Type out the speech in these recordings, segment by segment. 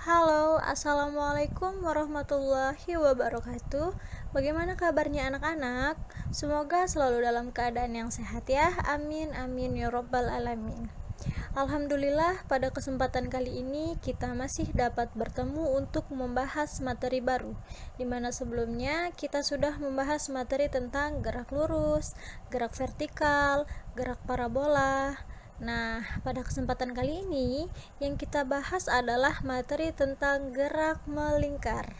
Halo, assalamualaikum warahmatullahi wabarakatuh. Bagaimana kabarnya anak-anak? Semoga selalu dalam keadaan yang sehat ya. Amin, amin ya robbal alamin. Alhamdulillah, pada kesempatan kali ini kita masih dapat bertemu untuk membahas materi baru, dimana sebelumnya kita sudah membahas materi tentang gerak lurus, gerak vertikal, gerak parabola. Nah, pada kesempatan kali ini yang kita bahas adalah materi tentang gerak melingkar.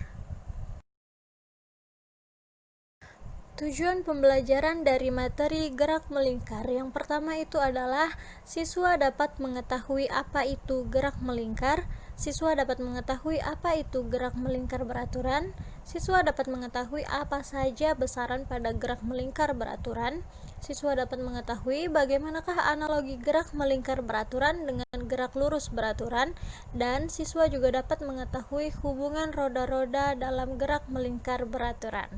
Tujuan pembelajaran dari materi gerak melingkar yang pertama itu adalah siswa dapat mengetahui apa itu gerak melingkar, siswa dapat mengetahui apa itu gerak melingkar beraturan, siswa dapat mengetahui apa saja besaran pada gerak melingkar beraturan, siswa dapat mengetahui bagaimanakah analogi gerak melingkar beraturan dengan gerak lurus beraturan, dan siswa juga dapat mengetahui hubungan roda-roda dalam gerak melingkar beraturan.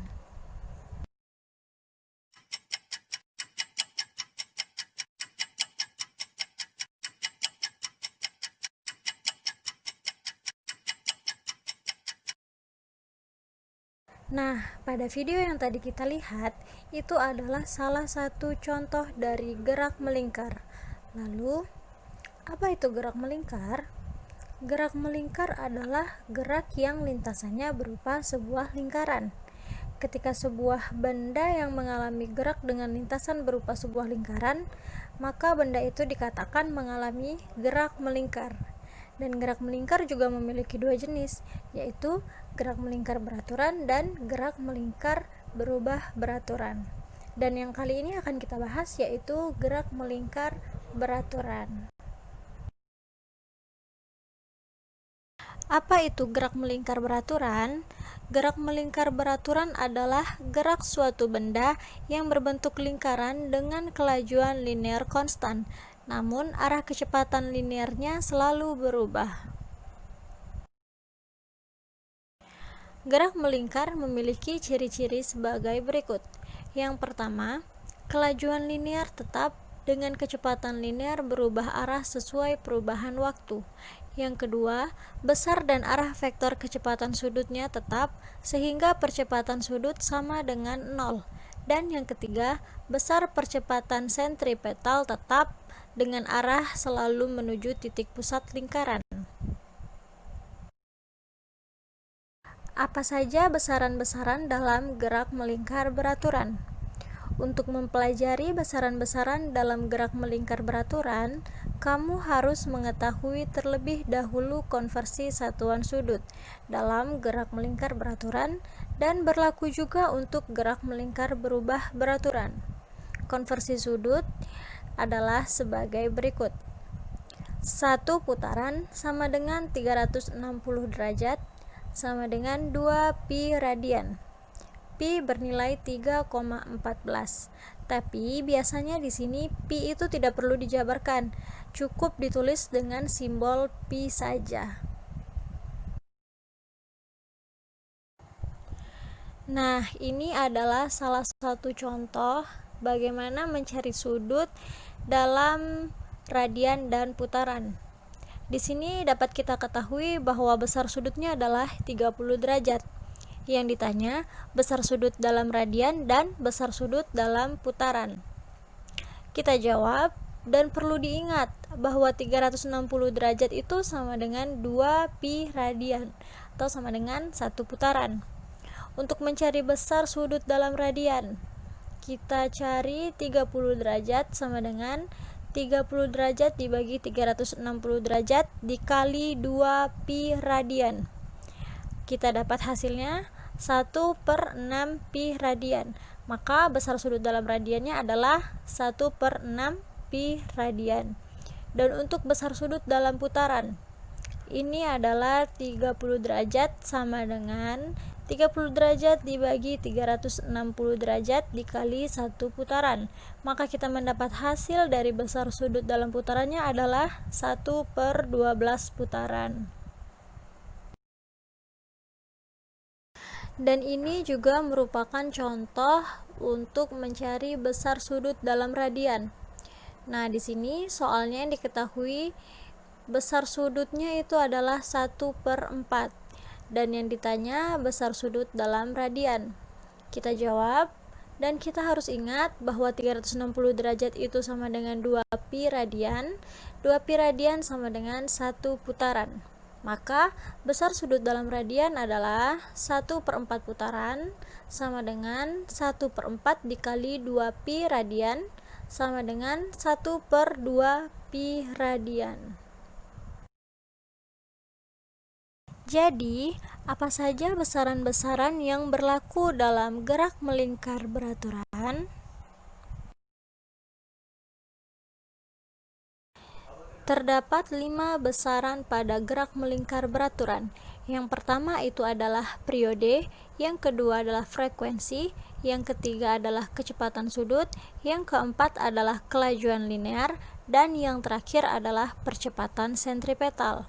Nah, pada video yang tadi kita lihat, itu adalah salah satu contoh dari gerak melingkar. Lalu, apa itu gerak melingkar? Gerak melingkar adalah gerak yang lintasannya berupa sebuah lingkaran. Ketika sebuah benda yang mengalami gerak dengan lintasan berupa sebuah lingkaran, maka benda itu dikatakan mengalami gerak melingkar. Dan gerak melingkar juga memiliki dua jenis, yaitu gerak melingkar beraturan dan gerak melingkar berubah beraturan. Dan yang kali ini akan kita bahas yaitu gerak melingkar beraturan. Apa itu gerak melingkar beraturan? Gerak melingkar beraturan adalah gerak suatu benda yang berbentuk lingkaran dengan kelajuan linear konstan, namun arah kecepatan linearnya selalu berubah. Gerak melingkar memiliki ciri-ciri sebagai berikut. Yang pertama, kelajuan linear tetap dengan kecepatan linear berubah arah sesuai perubahan waktu. Yang kedua, besar dan arah vektor kecepatan sudutnya tetap sehingga percepatan sudut sama dengan 0. Dan yang ketiga, besar percepatan sentripetal tetap dengan arah selalu menuju titik pusat lingkaran. Apa saja besaran-besaran dalam gerak melingkar beraturan? Untuk mempelajari besaran-besaran dalam gerak melingkar beraturan, kamu harus mengetahui terlebih dahulu konversi satuan sudut dalam gerak melingkar beraturan dan berlaku juga untuk gerak melingkar berubah beraturan. Konversi sudut adalah sebagai berikut. 1 putaran sama dengan 360 derajat sama dengan 2 pi radian. Pi bernilai 3,14. Tapi biasanya di sini pi itu tidak perlu dijabarkan, cukup ditulis dengan simbol pi saja. Nah, ini adalah salah satu contoh bagaimana mencari sudut dalam radian dan putaran. Di sini dapat kita ketahui bahwa besar sudutnya adalah 30 derajat. Yang ditanya besar sudut dalam radian dan besar sudut dalam putaran. Kita jawab, dan perlu diingat bahwa 360 derajat itu sama dengan 2 pi radian atau sama dengan 1 putaran. Untuk mencari besar sudut dalam radian, kita cari 30 derajat sama dengan 30 derajat dibagi 360 derajat dikali 2 pi radian. Kita dapat hasilnya 1/6 pi radian. Maka besar sudut dalam radiannya adalah 1/6 pi radian. Dan untuk besar sudut dalam putaran, ini adalah 30 derajat sama dengan 30 derajat dibagi 360 derajat dikali 1 putaran. Maka kita mendapat hasil dari besar sudut dalam putarannya adalah 1/12 putaran. Dan ini juga merupakan contoh untuk mencari besar sudut dalam radian. Nah, di sini soalnya yang diketahui besar sudutnya itu adalah 1/4, dan yang ditanya besar sudut dalam radian. Kita jawab, dan kita harus ingat bahwa 360 derajat itu sama dengan 2 pi radian. 2 pi radian sama dengan 1 putaran. Maka besar sudut dalam radian adalah 1/4 putaran sama dengan 1/4 dikali 2 pi radian sama dengan 1/2 pi radian. Jadi, apa saja besaran-besaran yang berlaku dalam gerak melingkar beraturan? Terdapat 5 besaran pada gerak melingkar beraturan. Yang pertama itu adalah periode, yang kedua adalah frekuensi, yang ketiga adalah kecepatan sudut, yang keempat adalah kelajuan linear, dan yang terakhir adalah percepatan sentripetal.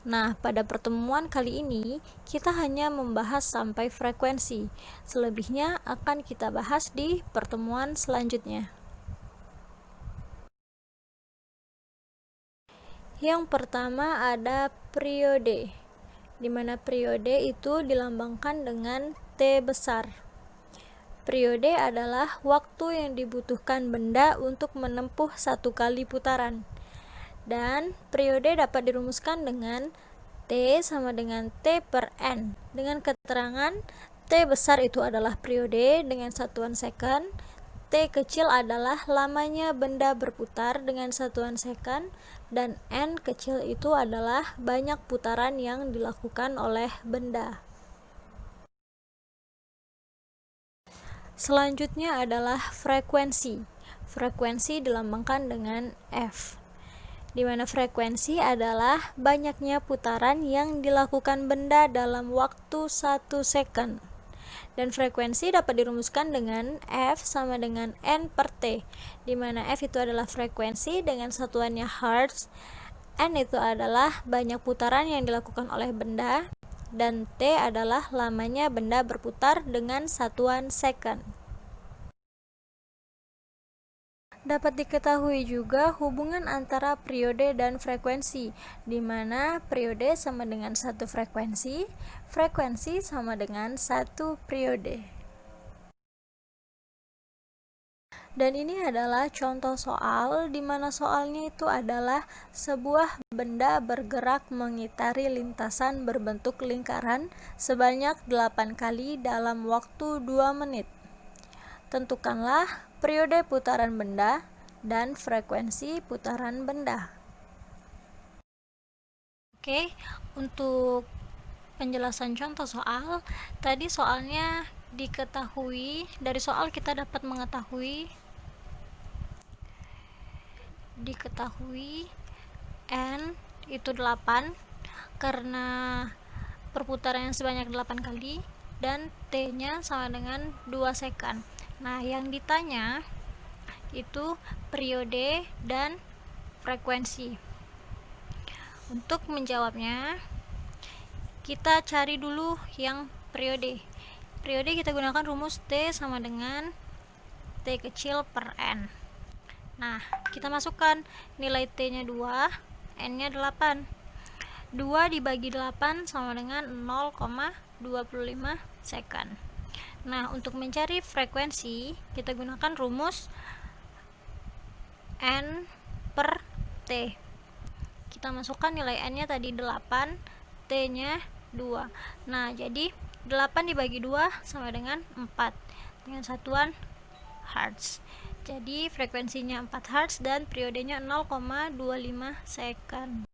Nah, pada pertemuan kali ini kita hanya membahas sampai frekuensi. Selebihnya akan kita bahas di pertemuan selanjutnya. Yang pertama ada periode, di mana periode itu dilambangkan dengan T besar. Periode adalah waktu yang dibutuhkan benda untuk menempuh 1 kali putaran. Dan periode dapat dirumuskan dengan T sama dengan T/N, dengan keterangan T besar itu adalah periode dengan satuan second, T kecil adalah lamanya benda berputar dengan satuan second, dan N kecil itu adalah banyak putaran yang dilakukan oleh benda. Selanjutnya adalah frekuensi. Frekuensi dilambangkan dengan F, di mana frekuensi adalah banyaknya putaran yang dilakukan benda dalam waktu 1 second. Dan frekuensi dapat dirumuskan dengan F sama dengan N/T, di mana F itu adalah frekuensi dengan satuannya Hertz, N itu adalah banyak putaran yang dilakukan oleh benda, dan T adalah lamanya benda berputar dengan satuan second. Dapat diketahui juga hubungan antara periode dan frekuensi, di mana periode sama dengan 1 frekuensi, frekuensi sama dengan 1 periode. Dan ini adalah contoh soal, di mana soalnya itu adalah sebuah benda bergerak mengitari lintasan berbentuk lingkaran sebanyak 8 kali dalam waktu 2 menit. Tentukanlah periode putaran benda dan frekuensi putaran benda. Oke, untuk penjelasan contoh soal, tadi soalnya diketahui, dari soal kita dapat mengetahui N itu 8 karena perputaran yang sebanyak 8 kali, dan T nya sama dengan 2 second. Nah, yang ditanya itu periode dan frekuensi. Untuk menjawabnya, kita cari dulu yang periode. Periode kita gunakan rumus T sama dengan T kecil per N. Nah, kita masukkan nilai T nya 2, N nya 8. 2 dibagi 8 sama dengan 0,25 second. Nah, untuk mencari frekuensi, kita gunakan rumus N/T. Kita masukkan nilai N nya tadi 8, T nya 2. Nah, jadi 8 dibagi 2 sama dengan 4 dengan satuan Hertz. Jadi frekuensinya 4 Hz dan periodenya 0,25 second.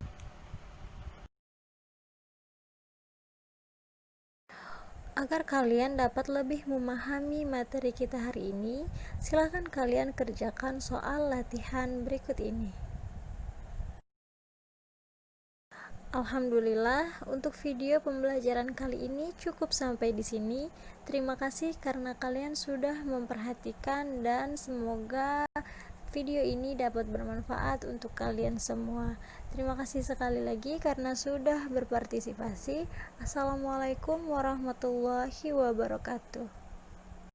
Agar kalian dapat lebih memahami materi kita hari ini, silakan kalian kerjakan soal latihan berikut ini. Alhamdulillah, untuk video pembelajaran kali ini cukup sampai di sini. Terima kasih karena kalian sudah memperhatikan, dan semoga video ini dapat bermanfaat untuk kalian semua. Terima kasih sekali lagi karena sudah berpartisipasi. Assalamualaikum warahmatullahi wabarakatuh.